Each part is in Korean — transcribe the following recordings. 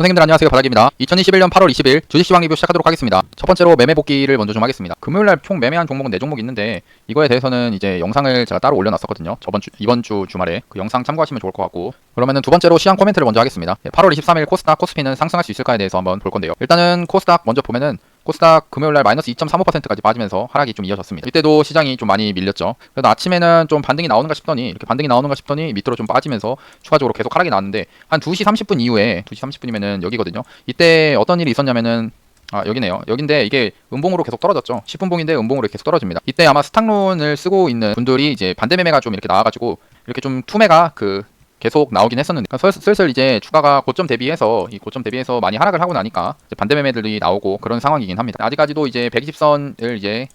선생님들 안녕하세요. 바닥입니다. 2021년 8월 20일 주식시황 리뷰 시작하도록 하겠습니다. 첫 번째로 매매 복귀를 먼저 좀 하겠습니다. 금요일날 총 매매한 종목은 4종목 있는데 이거에 대해서는 이제 영상을 제가 따로 올려놨었거든요. 이번 주 주말에 그 영상 참고하시면 좋을 것 같고, 그러면은 두 번째로 시황 코멘트를 먼저 하겠습니다. 8월 23일 코스닥, 코스피는 상승할 수 있을까에 대해서 한번 볼 건데요. 일단은 코스닥 먼저 보면은 코스닥 금요일날 마이너스 2.35%까지 빠지면서 하락이 좀 이어졌습니다. 이때도 시장이 좀 많이 밀렸죠. 그래도 아침에는 좀 반등이 나오는가 싶더니 이렇게 반등이 나오는가 싶더니 밑으로 좀 빠지면서 추가적으로 계속 하락이 나왔는데, 한 2시 30분 이후에 2시 30분이면은 여기거든요. 이때 어떤 일이 있었냐면은 여기네요. 여긴데 이게 음봉으로 계속 떨어졌죠. 10분봉인데 음봉으로 계속 떨어집니다. 이때 아마 스탁론을 쓰고 있는 분들이 이제 반대 매매가 좀 이렇게 나와가지고 이렇게 좀 투매가 계속 나오긴 했었는데, 그러니까 슬슬 이제 주가가 고점 대비해서 많이 하락을 하고 나니까 이제 반대 매매들이 나오고 그런 상황이긴 합니다. 아직까지도 이제 120선을 이제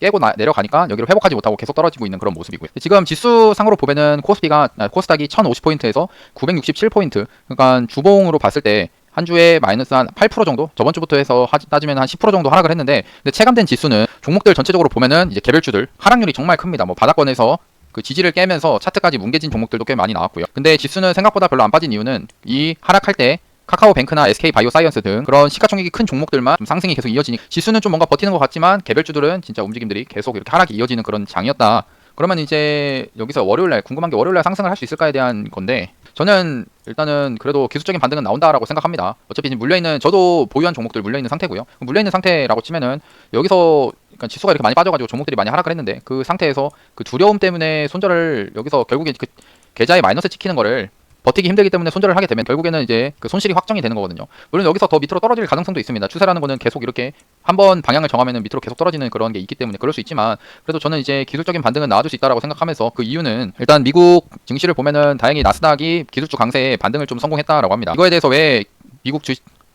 깨고 내려가니까 여기를 회복하지 못하고 계속 떨어지고 있는 그런 모습이고요. 지금 지수 상으로 보면은 코스닥이 1050포인트에서 967포인트, 그러니까 주봉으로 봤을 때 한 주에 마이너스 한 8% 정도? 저번 주부터 해서 따지면 한 10% 정도 하락을 했는데, 근데 체감된 지수는 종목들 전체적으로 보면은 이제 개별주들 하락률이 정말 큽니다. 뭐 바닥권에서 그 지지를 깨면서 차트까지 뭉개진 종목들도 꽤 많이 나왔고요. 근데 지수는 생각보다 별로 안 빠진 이유는 이 하락할 때 카카오뱅크나 SK바이오사이언스 등 그런 시가총액이 큰 종목들만 좀 상승이 계속 이어지니, 지수는 좀 뭔가 버티는 것 같지만 개별주들은 진짜 움직임들이 계속 이렇게 하락이 이어지는 그런 장이었다. 그러면 이제 여기서 월요일날 궁금한 게, 월요일날 상승을 할 수 있을까에 대한 건데, 저는 일단은 그래도 기술적인 반등은 나온다라고 생각합니다. 어차피 지금 저도 보유한 종목들 물려있는 상태고요. 물려있는 상태라고 치면은 여기서 그러니까 지수가 이렇게 많이 빠져가지고 종목들이 많이 하락을 했는데, 그 상태에서 그 두려움 때문에 손절을, 여기서 결국에 그 계좌에 마이너스 찍히는 거를 버티기 힘들기 때문에 손절을 하게 되면 결국에는 이제 그 손실이 확정이 되는 거거든요. 물론 여기서 더 밑으로 떨어질 가능성도 있습니다. 추세라는 거는 계속 이렇게 한번 방향을 정하면 밑으로 계속 떨어지는 그런 게 있기 때문에 그럴 수 있지만, 그래도 저는 이제 기술적인 반등은 나와줄 수 있다라고 생각하면서, 그 이유는 일단 미국 증시를 보면은 다행히 나스닥이 기술주 강세에 반등을 좀 성공했다라고 합니다. 이거에 대해서 왜 미국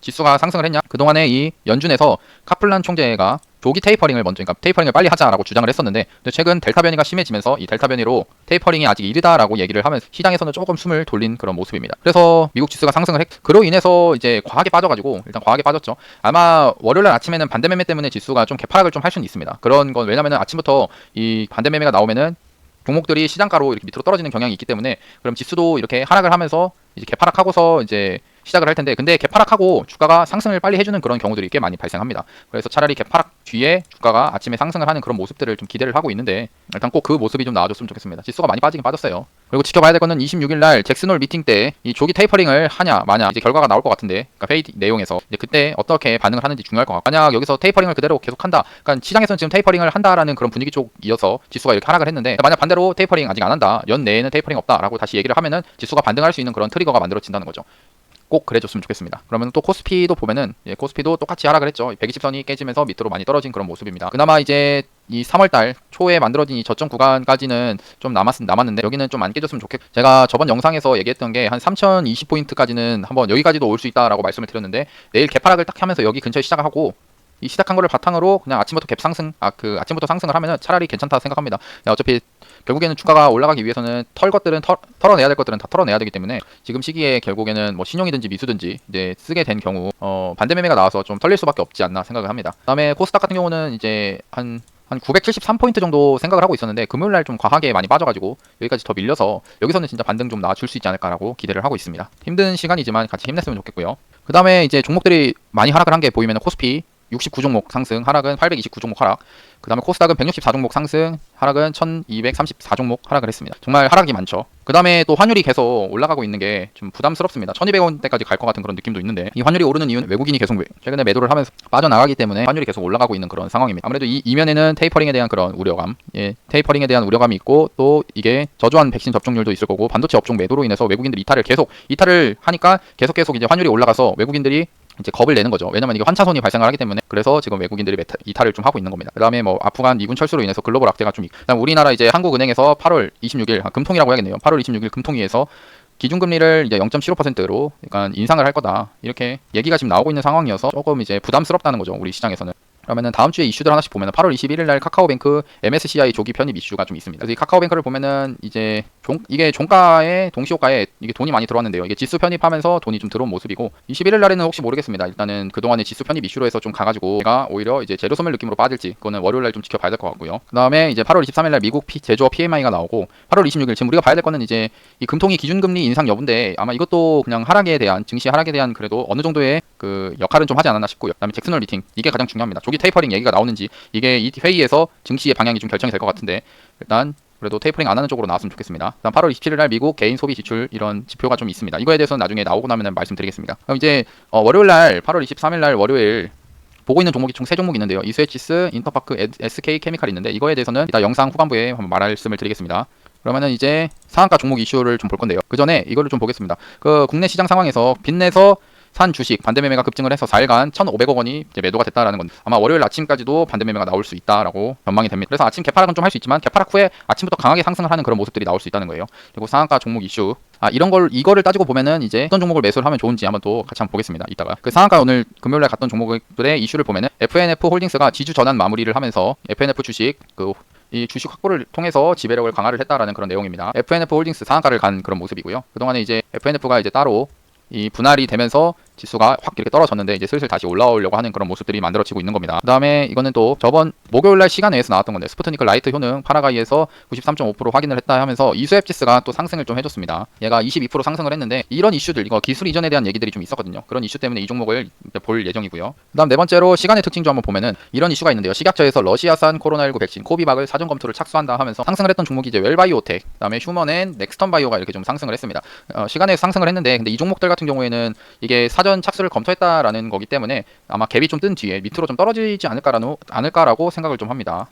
지수가 상승을 했냐? 그동안에 이 연준에서 카플란 총재가 조기 테이퍼링을 그러니까 테이퍼링을 빨리 하자라고 주장을 했었는데, 근데 최근 델타 변이가 심해지면서 이 델타 변이로 테이퍼링이 아직 이르다라고 얘기를 하면서 시장에서는 조금 숨을 돌린 그런 모습입니다. 그래서 미국 지수가 상승을 그로 인해서 이제 과하게 빠져가지고, 일단 과하게 빠졌죠. 아마 월요일날 아침에는 반대 매매 때문에 지수가 좀 개파락을 좀 할 수는 있습니다. 그런 건 왜냐면은 아침부터 이 반대 매매가 나오면은 종목들이 시장가로 이렇게 밑으로 떨어지는 경향이 있기 때문에, 그럼 지수도 이렇게 하락을 하면서 이제 개파락하고서 이제 시작을 할 텐데, 근데 개파락하고 주가가 상승을 빨리 해주는 그런 경우들이 꽤 많이 발생합니다. 그래서 차라리 개파락 뒤에 주가가 아침에 상승을 하는 그런 모습들을 좀 기대를 하고 있는데, 일단 꼭 그 모습이 좀 나와줬으면 좋겠습니다. 지수가 많이 빠지긴 빠졌어요. 그리고 지켜봐야 될 거는 26일날 잭슨홀 미팅 때 이 조기 테이퍼링을 하냐 마냐 이제 결과가 나올 것 같은데, 그러니까 회의 내용에서 이제 그때 어떻게 반응을 하는지 중요할 것 같고, 만약 여기서 테이퍼링을 그대로 계속한다, 그러니까 시장에서는 지금 테이퍼링을 한다라는 그런 분위기 쪽이어서 지수가 이렇게 하락을 했는데, 만약 반대로 테이퍼링 아직 안 한다, 연 내에는 테이퍼링 없다라고 다시 얘기를 하면은 지수가 반등할 수 있는 그런 트리거가 만들어진다는 거죠. 꼭 그래줬으면 좋겠습니다. 그러면 또 코스피도 보면은 코스피도 똑같이 하락을 했죠. 120선이 깨지면서 밑으로 많이 떨어진 그런 모습입니다. 그나마 이제 이 3월달 초에 만들어진 이 저점 구간까지는 좀 남았는데, 여기는 좀 안 깨졌으면 좋겠고, 제가 저번 영상에서 얘기했던 게 한 3020포인트까지는 한번 여기까지도 올 수 있다라고 말씀을 드렸는데, 내일 개파락을 딱 하면서 여기 근처에 시작하고, 이 시작한 거를 바탕으로 그냥 아침부터 아침부터 상승을 하면은 차라리 괜찮다 생각합니다. 어차피 결국에는 주가가 올라가기 위해서는 털어내야 될 것들은 다 털어내야 되기 때문에, 지금 시기에 결국에는 뭐 신용이든지 미수든지 이제 쓰게 된 경우 반대 매매가 나와서 좀 털릴 수밖에 없지 않나 생각을 합니다. 그다음에 코스닥 같은 경우는 이제 한 973포인트 정도 생각을 하고 있었는데, 금요일날 좀 과하게 많이 빠져가지고 여기까지 더 밀려서 여기서는 진짜 반등 좀 나와줄 수 있지 않을까라고 기대를 하고 있습니다. 힘든 시간이지만 같이 힘냈으면 좋겠고요. 그 다음에 이제 종목들이 많이 하락을 한 게 보이면, 코스피 69종목 상승, 하락은 829종목 하락. 그 다음에 코스닥은 164종목 상승, 하락은 1234종목 하락을 했습니다. 정말 하락이 많죠. 그 다음에 또 환율이 계속 올라가고 있는 게 좀 부담스럽습니다. 1200원대까지 갈 것 같은 그런 느낌도 있는데, 이 환율이 오르는 이유는 외국인이 계속 최근에 매도를 하면서 빠져나가기 때문에 환율이 계속 올라가고 있는 그런 상황입니다. 아무래도 이 이면에는 테이퍼링에 대한 그런 우려감, 테이퍼링에 대한 우려감이 있고, 또 이게 저조한 백신 접종률도 있을 거고, 반도체 업종 매도로 인해서 외국인들이 이탈을 하니까 계속 이제 환율이 올라가서 외국인들이 이제 겁을 내는 거죠. 왜냐면 이게 환차손이 발생을 하기 때문에. 그래서 지금 외국인들이 이탈을 좀 하고 있는 겁니다. 그 다음에 뭐 아프간 미군 철수로 인해서 글로벌 악재가 좀 그다음 우리나라 이제 한국은행에서 8월 26일 금통이라고 해야겠네요. 8월 26일 금통위에서 기준금리를 이제 0.75%로 그러니까 인상을 할 거다, 이렇게 얘기가 지금 나오고 있는 상황이어서 조금 이제 부담스럽다는 거죠, 우리 시장에서는. 그러면은 다음 주에 이슈들 하나씩 보면은 8월 21일 날 카카오뱅크 MSCI 조기 편입 이슈가 좀 있습니다. 그래서 이 카카오뱅크를 보면은 이제 이게 종가에 동시호가에 이게 돈이 많이 들어왔는데요. 이게 지수 편입하면서 돈이 좀 들어온 모습이고 21일 날에는 혹시 모르겠습니다. 일단은 그동안에 지수 편입 이슈로 해서 좀 가가지고 제가 오히려 이제 재료 소멸 느낌으로 빠질지 그거는 월요일 날 좀 지켜봐야 될 것 같고요. 그다음에 이제 8월 23일 날 미국 제조업 PMI가 나오고 8월 26일 지금 우리가 봐야 될 거는 이제 이 금통위 기준금리 인상 여부인데 아마 이것도 그냥 하락에 대한 증시 하락에 대한 그래도 어느 정도의 그 역할은 좀 하지 않았나 싶고요. 그다음에 잭슨홀 미팅 이게 가장 중요합니다. 조기 테이퍼링 얘기가 나오는지 이게 이 회의에서 증시의 방향이 좀 결정이 될 것 같은데 일단 그래도 테이퍼링 안 하는 쪽으로 나왔으면 좋겠습니다. 그다음 8월 27일 날 미국 개인 소비 지출 이런 지표가 좀 있습니다. 이거에 대해서는 나중에 나오고 나면 말씀드리겠습니다. 그럼 이제 월요일 날 8월 23일 날 월요일 보고 있는 종목이 총 3종목 있는데요. 이스웨치스, 인터파크, SK 케미칼이 있는데 이거에 대해서는 이따 영상 후반부에 한번 말씀을 드리겠습니다. 그러면은 이제 상한가 종목 이슈를 좀 볼 건데요. 그 전에 이거를 좀 보겠습니다. 그 국내 시장 상황에서 빚내서 산 주식 반대 매매가 급증을 해서 4일간 1,500억 원이 이제 매도가 됐다라는 건 아마 월요일 아침까지도 반대 매매가 나올 수 있다라고 전망이 됩니다. 그래서 아침 개파락은 좀 할 수 있지만 개파락 후에 아침부터 강하게 상승을 하는 그런 모습들이 나올 수 있다는 거예요. 그리고 상한가 종목 이슈 이거를 따지고 보면은 이제 어떤 종목을 매수를 하면 좋은지 한번 또 같이 한번 보겠습니다. 이따가 그 상한가 오늘 금요일날 갔던 종목들의 이슈를 보면은 FNF 홀딩스가 지주 전환 마무리를 하면서 FNF 주식 이 주식 확보를 통해서 지배력을 강화를 했다라는 그런 내용입니다. FNF 홀딩스 상한가를 간 그런 모습이고요. 그동안에 이제 FNF가 이제 따로 이 분할이 되면서 지수가 확 이렇게 떨어졌는데 이제 슬슬 다시 올라오려고 하는 그런 모습들이 만들어지고 있는 겁니다. 그 다음에 이거는 또 저번 목요일날 시간 외에서 나왔던 건데 스푸트니크 라이트 효능 파라가이에서 93.5% 확인을 했다 하면서 이수앱지스가 또 상승을 좀 해줬습니다. 얘가 22% 상승을 했는데 이런 이슈들 이거 기술 이전에 대한 얘기들이 좀 있었거든요. 그런 이슈 때문에 이 종목을 볼 예정이고요. 그 다음 네 번째로 시간의 특징 좀 한번 보면은 이런 이슈가 있는데요. 식약처에서 러시아산 코로나19 백신 코비박을 사전 검토를 착수한다 하면서 상승을 했던 종목이 이제 웰바이오텍 그 다음에 휴먼앤 넥스턴바이오가 이렇게 좀 상승을 했습니다. 시간에서 상승을 했는데 근데 이 종목들 같은 경우에는 이게 사전 착수를 검토했다라는 거기 때문에 아마 갭이 좀 뜬 뒤에 밑으로 좀 떨어지지 않을까라고 생각을 좀 합니다.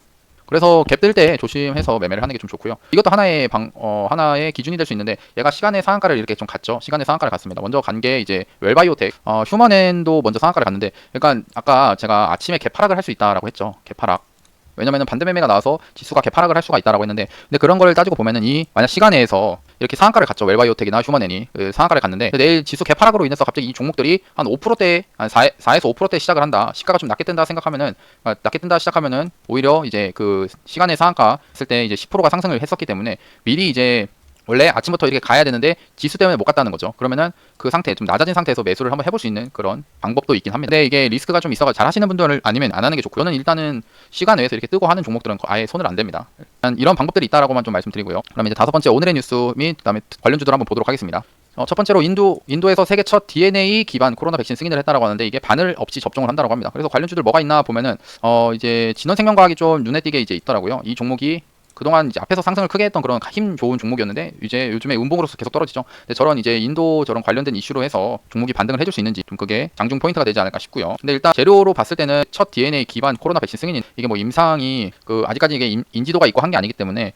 그래서 갭 뜰 때 조심해서 매매를 하는 게 좀 좋고요. 이것도 하나의 기준이 될 수 있는데 얘가 시간의 상한가를 이렇게 좀 갔죠. 시간의 상한가를 갔습니다. 먼저 간 게 이제 웰바이오텍, 휴먼앤도 먼저 상한가를 갔는데, 그러니까 아까 제가 아침에 개파락을 할 수 있다라고 했죠. 개파락. 왜냐면은 반대 매매가 나와서 지수가 개파락을 할 수가 있다라고 했는데, 근데 그런 걸 따지고 보면은 만약 시간에서 이렇게 상한가를 갔죠. 웰바이오텍이나 휴먼앤이 상한가를 갔는데 내일 지수 개파락으로 인해서 갑자기 이 종목들이 한 5%대, 한 4에서 5%대 시작을 한다. 시가가 좀 낮게 뜬다 생각하면은 낮게 뜬다 시작하면은 오히려 이제 그 시간의 상한가 했을 때 이제 10%가 상승을 했었기 때문에 미리 이제 원래 아침부터 이렇게 가야 되는데 지수 때문에 못 갔다는 거죠. 그러면은 그 상태 좀 낮아진 상태에서 매수를 한번 해볼 수 있는 그런 방법도 있긴 합니다. 근데 이게 리스크가 좀 있어서 잘 하시는 분들은 아니면 안 하는 게 좋고요. 저는 일단은 시간 외에서 이렇게 뜨고 하는 종목들은 아예 손을 안 댑니다. 일단 이런 방법들이 있다라고만 좀 말씀드리고요. 그럼 이제 다섯 번째 오늘의 뉴스 및 그다음에 관련주들 한번 보도록 하겠습니다. 첫 번째로 인도에서 세계 첫 DNA 기반 코로나 백신 승인을 했다라고 하는데 이게 바늘 없이 접종을 한다라고 합니다. 그래서 관련주들 뭐가 있나 보면은 이제 진원생명과학이 좀 눈에 띄게 이제 있더라고요. 이 종목이 그동안 이제 앞에서 상승을 크게 했던 그런 힘 좋은 종목이었는데 이제 요즘에 운봉으로서 계속 떨어지죠. 근데 저런 이제 인도 저런 관련된 이슈로 해서 종목이 반등을 해줄 수 있는지 좀 그게 장중 포인트가 되지 않을까 싶고요. 근데 일단 재료로 봤을 때는 첫 DNA 기반 코로나 백신 승인인 이게 뭐 임상이 아직까지 이게 인지도가 있고 한 게 아니기 때문에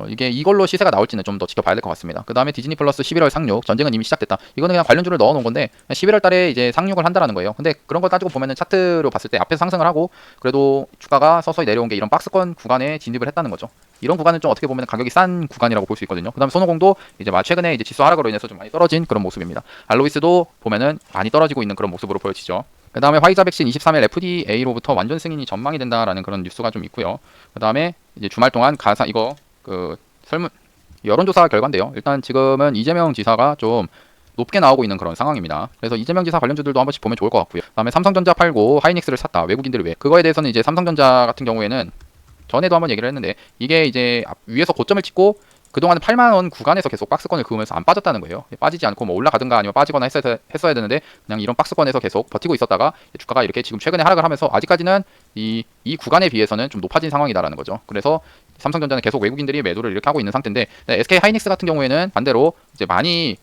이게 이걸로 시세가 나올지는 좀 더 지켜봐야 될 것 같습니다. 그 다음에 디즈니 플러스 11월 상륙 전쟁은 이미 시작됐다. 이거는 그냥 관련주를 넣어놓은 건데 11월 달에 이제 상륙을 한다라는 거예요. 근데 그런 걸 따지고 보면은 차트로 봤을 때 앞에서 상승을 하고 그래도 주가가 서서히 내려온 게 이런 박스권 구간에 진입을 했다는 거죠. 이런 구간은 좀 어떻게 보면 가격이 싼 구간이라고 볼 수 있거든요. 그 다음에 손오공도 이제 최근에 이제 지수 하락으로 인해서 좀 많이 떨어진 그런 모습입니다. 알로이스도 보면은 많이 떨어지고 있는 그런 모습으로 보여지죠. 그 다음에 화이자 백신 23일 FDA로부터 완전 승인이 전망이 된다라는 그런 뉴스가 좀 있고요. 그 다음에 이제 주말 동안 설문 여론조사 결과인데요. 일단 지금은 이재명 지사가 좀 높게 나오고 있는 그런 상황입니다. 그래서 이재명 지사 관련주들도 한 번씩 보면 좋을 것 같고요. 그다음에 삼성전자 팔고 하이닉스를 샀다. 외국인들이 왜? 그거에 대해서는 이제 삼성전자 같은 경우에는 전에도 한번 얘기를 했는데 이게 이제 위에서 고점을 찍고 그동안 8만원 구간에서 계속 박스권을 그으면서 안 빠졌다는 거예요. 빠지지 않고 뭐 올라가든가 아니면 빠지거나 했어야 되는데 그냥 이런 박스권에서 계속 버티고 있었다가 주가가 이렇게 지금 최근에 하락을 하면서 아직까지는 이 구간에 비해서는 좀 높아진 상황이다라는 거죠. 그래서 삼성전자는 계속 외국인들이 매도를 이렇게 하고 있는 상태인데 SK 하이닉스 같은 경우에는 반대로 이제 많이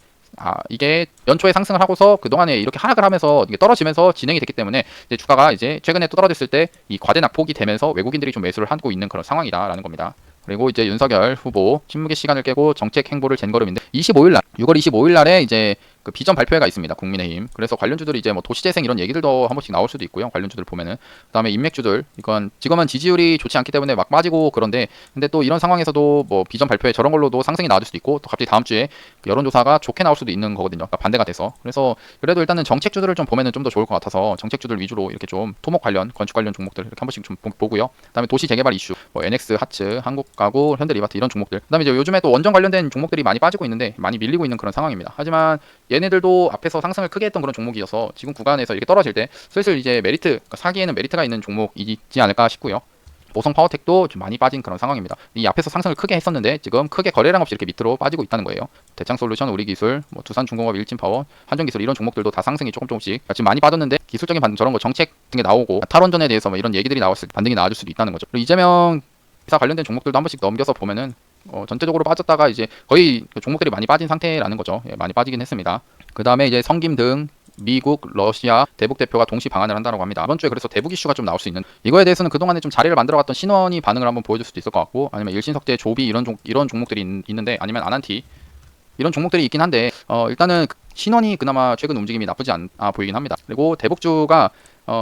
이게 연초에 상승을 하고서 그동안에 이렇게 하락을 하면서 이게 떨어지면서 진행이 됐기 때문에 이제 주가가 이제 최근에 또 떨어졌을 때 이 과대 낙폭이 되면서 외국인들이 좀 매수를 하고 있는 그런 상황이다라는 겁니다. 그리고 이제 윤석열 후보 침묵의 시간을 깨고 정책 행보를 잰 걸음인데 6월 25일 날에 이제 그 비전 발표회가 있습니다. 국민의힘. 그래서 관련주들이 이제 뭐 도시재생 이런 얘기들도 한 번씩 나올 수도 있고요. 관련주들 보면은. 그다음에 인맥주들 이건 지금은 지지율이 좋지 않기 때문에 막 빠지고 그런데 근데 또 이런 상황에서도 뭐 비전 발표회 저런 걸로도 상승이 나와줄 수도 있고 또 갑자기 다음 주에 그 여론조사가 좋게 나올 수도 있는 거거든요. 그러니까 반대가 돼서. 그래서 그래도 일단은 정책주들을 좀 보면은 좀 더 좋을 것 같아서 정책주들 위주로 이렇게 좀 토목 관련, 건축 관련 종목들 이렇게 한 번씩 좀 보고요. 그다음에 도시 재개발 이슈, 뭐 NX, 하츠, 한국가구, 현대리바트 이런 종목들. 그다음에 이제 요즘에 또 원전 관련된 종목들이 많이 빠지고 있는데 많이 밀리고 있는 그런 상황입니다. 하지만 얘네들도 앞에서 상승을 크게 했던 그런 종목이어서 지금 구간에서 이렇게 떨어질 때 슬슬 이제 메리트, 그러니까 사기에는 메리트가 있는 종목이지 않을까 싶고요. 보성 파워텍도 좀 많이 빠진 그런 상황입니다. 이 앞에서 상승을 크게 했었는데 지금 크게 거래량 없이 이렇게 밑으로 빠지고 있다는 거예요. 대창솔루션, 우리기술, 뭐 두산중공업, 일진파워, 한전기술 이런 종목들도 다 상승이 조금씩 지금 많이 빠졌는데 기술적인 반등 저런 거 정책 등에 나오고 탈원전에 대해서 뭐 이런 얘기들이 나왔을 때 반등이 나와줄 수도 있다는 거죠. 그리고 이재명 기사 관련된 종목들도 한 번씩 넘겨서 보면은 전체적으로 빠졌다가 이제 거의 그 종목들이 많이 빠진 상태라는 거죠. 예, 많이 빠지긴 했습니다. 그 다음에 이제 성김 등 미국, 러시아, 대북 대표가 동시 방한을 한다고 합니다. 이번 주에 그래서 대북 이슈가 좀 나올 수 있는 이거에 대해서는 그동안에 좀 자리를 만들어갔던 신원이 반응을 한번 보여줄 수도 있을 것 같고 아니면 일신석재, 조비 이런 종목들이 있는데 아니면 아난티 이런 종목들이 있긴 한데 일단은 신원이 그나마 최근 움직임이 나쁘지 않아 보이긴 합니다. 그리고 대북주가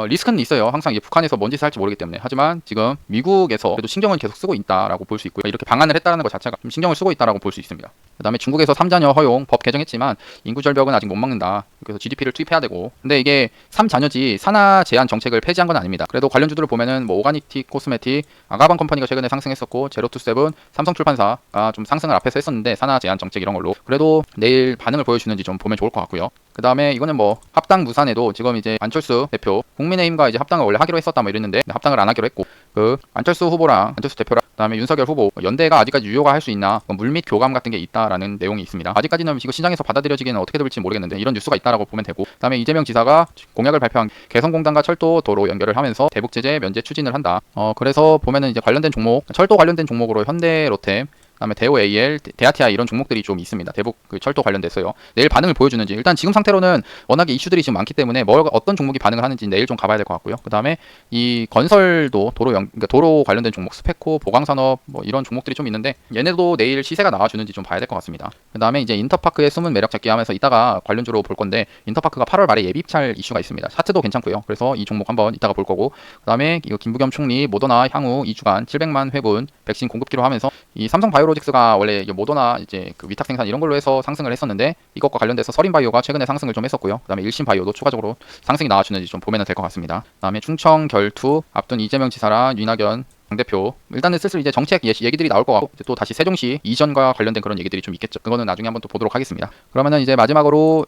리스크는 있어요. 항상 이제 북한에서 뭔 짓을 할지 모르기 때문에. 하지만 지금 미국에서 그래도 신경을 계속 쓰고 있다라고 볼 수 있고요. 이렇게 방한을 했다는 것 자체가 좀 신경을 쓰고 있다라고 볼 수 있습니다. 그 다음에 중국에서 3자녀 허용 법 개정했지만 인구 절벽은 아직 못 막는다. 그래서 GDP를 투입해야 되고. 근데 이게 3자녀지 산하 제한 정책을 폐지한 건 아닙니다. 그래도 관련주들을 보면은 뭐 오가닉틱, 코스메틱, 아가방 컴퍼니가 최근에 상승했었고 제로투세븐, 삼성출판사가 좀 상승을 앞에서 했었는데 산하 제한 정책 이런 걸로. 그래도 내일 반응을 보여주는지 좀 보면 좋을 것 같고요. 그 다음에 이거는 뭐 합당 무산에도 지금 이제 안철수 대표 국민의힘과 이제 합당을 원래 하기로 했었다 뭐 이랬는데 합당을 안 하기로 했고 그 안철수 후보랑 안철수 대표랑 그다음에 윤석열 후보 연대가 아직까지 유효가 할 수 있나 물밑 교감 같은 게 있다라는 내용이 있습니다. 아직까지는 이거 시장에서 받아들여지기는 어떻게 될지 모르겠는데 이런 뉴스가 있다라고 보면 되고 그다음에 이재명 지사가 공약을 발표한 개성공단과 철도 도로 연결을 하면서 대북 제재 면제 추진을 한다. 그래서 보면은 이제 관련된 종목 철도 관련된 종목으로 현대로템 그다음에 대우 AL, 대아티아 이런 종목들이 좀 있습니다. 대북 그 철도 관련돼서요. 내일 반응을 보여주는지 일단 지금 상태로는 워낙에 이슈들이 지금 많기 때문에 어떤 종목이 반응을 하는지 내일 좀 가봐야 될 것 같고요. 그다음에 이 건설도 그러니까 도로 관련된 종목 스페코, 보강산업 뭐 이런 종목들이 좀 있는데 얘네도 내일 시세가 나와주는지 좀 봐야 될 것 같습니다. 그다음에 이제 인터파크의 숨은 매력 찾기 하면서 이따가 관련주로 볼 건데 인터파크가 8월 말에 예비 입찰 이슈가 있습니다. 차트도 괜찮고요. 그래서 이 종목 한번 이따가 볼 거고 그다음에 이거 김부겸 총리 모더나 향후 2주간 700만 회분 백신 공급기로 하면서 이 삼성바이오로직스가 원래 모더나 이제 그 위탁 생산 이런 걸로 해서 상승을 했었는데 이것과 관련돼서 서린바이오가 최근에 상승을 좀 했었고요. 그다음에 일신바이오도 추가적으로 상승이 나와주는지 좀 보면 될 것 같습니다. 그다음에 충청 결투 앞둔 이재명 지사랑 윤학연 당대표 일단은 슬슬 이제 정책 얘기들이 나올 것 같고 이제 또 다시 세종시 이전과 관련된 그런 얘기들이 좀 있겠죠. 그거는 나중에 한번 또 보도록 하겠습니다. 그러면은 이제 마지막으로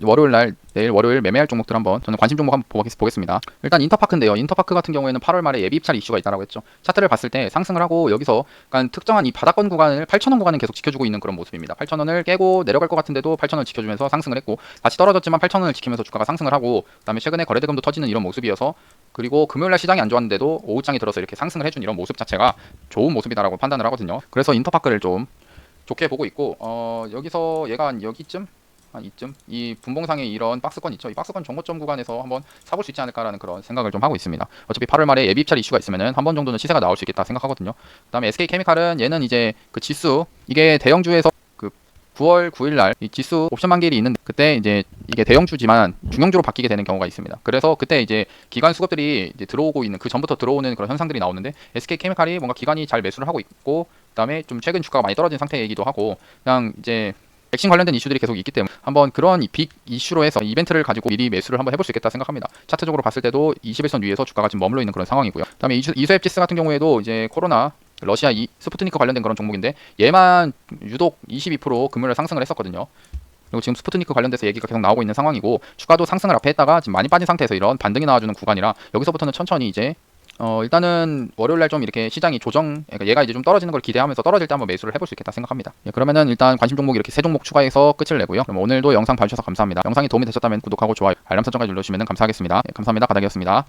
내일 월요일 매매할 종목들 한번 저는 관심 종목 한번 보겠습니다. 일단 인터파크인데요. 인터파크 같은 경우에는 8월 말에 예비 입찰 이슈가 있다라고 했죠. 차트를 봤을 때 상승을 하고 여기서 약간 특정한 이 바닥권 구간을 8,000원 구간을 계속 지켜주고 있는 그런 모습입니다. 8,000원을 깨고 내려갈 것 같은데도 8,000원을 지켜주면서 상승을 했고 다시 떨어졌지만 8,000원을 지키면서 주가가 상승을 하고 그다음에 최근에 거래대금도 터지는 이런 모습이어서 그리고 금요일날 시장이 안 좋았는데도 오후장이 들어서 이렇게 상승을 해준 이런 모습 자체가 좋은 모습이다라고 판단을 하거든요. 그래서 인터파크를 좀 좋게 보고 있고 여기서 얘가 한 여기쯤 한 이쯤 이 분봉상에 이런 박스권 있죠. 이 박스권 정고점 구간에서 한번 사볼 수 있지 않을까라는 그런 생각을 좀 하고 있습니다. 어차피 8월 말에 예비 입찰 이슈가 있으면은 한 번 정도는 시세가 나올 수 있겠다 생각하거든요. 그다음에 SK케미칼은 얘는 이제 그 지수 이게 대형주에서 9월 9일 날 이 지수 옵션 만기일이 있는데 그때 이제 이게 대형주지만 중형주로 바뀌게 되는 경우가 있습니다. 그래서 그때 이제 기관 수급들이 이제 들어오고 있는 그 전부터 들어오는 그런 현상들이 나오는데 SK케미칼이 뭔가 기관이 잘 매수를 하고 있고 그다음에 좀 최근 주가가 많이 떨어진 상태이기도 하고 그냥 이제 백신 관련된 이슈들이 계속 있기 때문에 한번 그런 빅 이슈로 해서 이벤트를 가지고 미리 매수를 한번 해볼 수 있겠다 생각합니다. 차트적으로 봤을 때도 21선 위에서 주가가 지금 머물러 있는 그런 상황이고요. 그다음에 이소앱지스 같은 경우에도 이제 코로나 러시아 스푸트니크 관련된 그런 종목인데 얘만 유독 22% 금요일에 상승을 했었거든요. 그리고 지금 스푸트니크 관련돼서 얘기가 계속 나오고 있는 상황이고 주가도 상승을 앞에 했다가 지금 많이 빠진 상태에서 이런 반등이 나와주는 구간이라 여기서부터는 천천히 이제 일단은 월요일날 좀 이렇게 시장이 그러니까 얘가 이제 좀 떨어지는 걸 기대하면서 떨어질 때 한번 매수를 해볼 수 있겠다 생각합니다. 예, 그러면은 일단 관심 종목 이렇게 세 종목 추가해서 끝을 내고요. 그럼 오늘도 영상 봐주셔서 감사합니다. 영상이 도움이 되셨다면 구독하고 좋아요, 알람 설정까지 눌러주시면 감사하겠습니다. 예, 감사합니다. 바닥이었습니다.